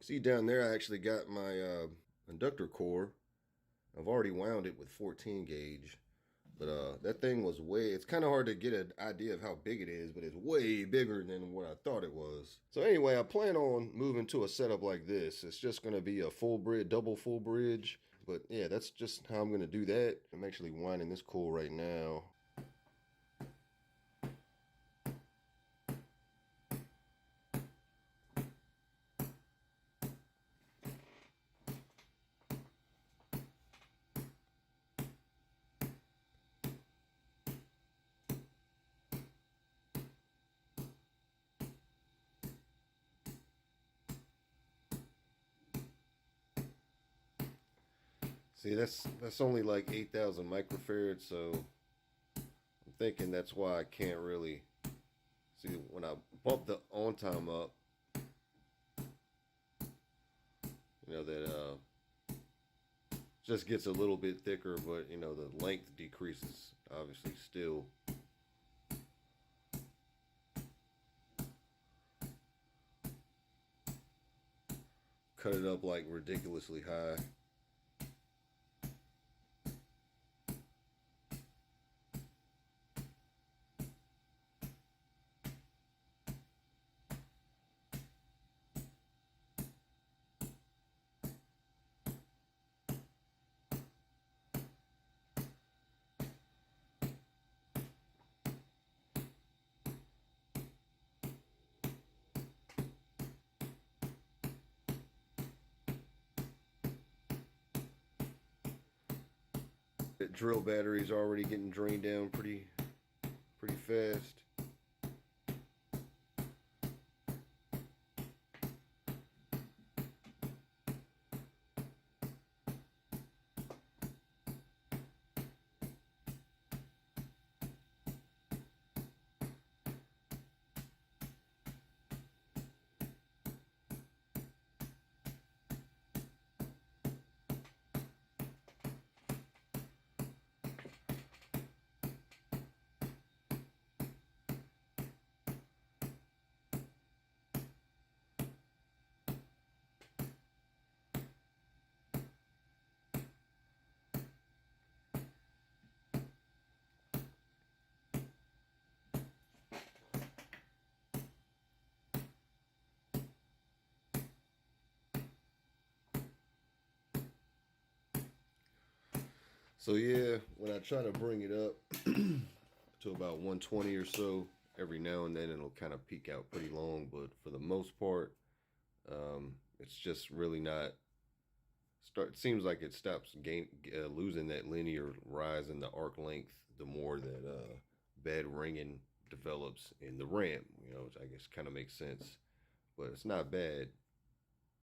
See down there, I actually got my inductor core. I've already wound it with 14 gauge, but that thing was it's kind of hard to get an idea of how big it is, but it's way bigger than what I thought it was. So anyway, I plan on moving to a setup like this. It's just going to be a full bridge, double full bridge. But yeah, that's just how I'm going to do that. I'm actually winding this coil right now. See, that's only like 8,000 microfarads, so I'm thinking that's why I can't really see when I bump the on time up. You know that just gets a little bit thicker, but you know the length decreases obviously still. Cut it up like ridiculously high. That drill battery's already getting drained down pretty fast. So yeah, when I try to bring it up to about 120 or so, every now and then it'll kind of peak out pretty long, but for the most part, it's just really not it seems like it stops losing that linear rise in the arc length the more that bad ringing develops in the ramp, you know, which I guess kind of makes sense, but it's not bad.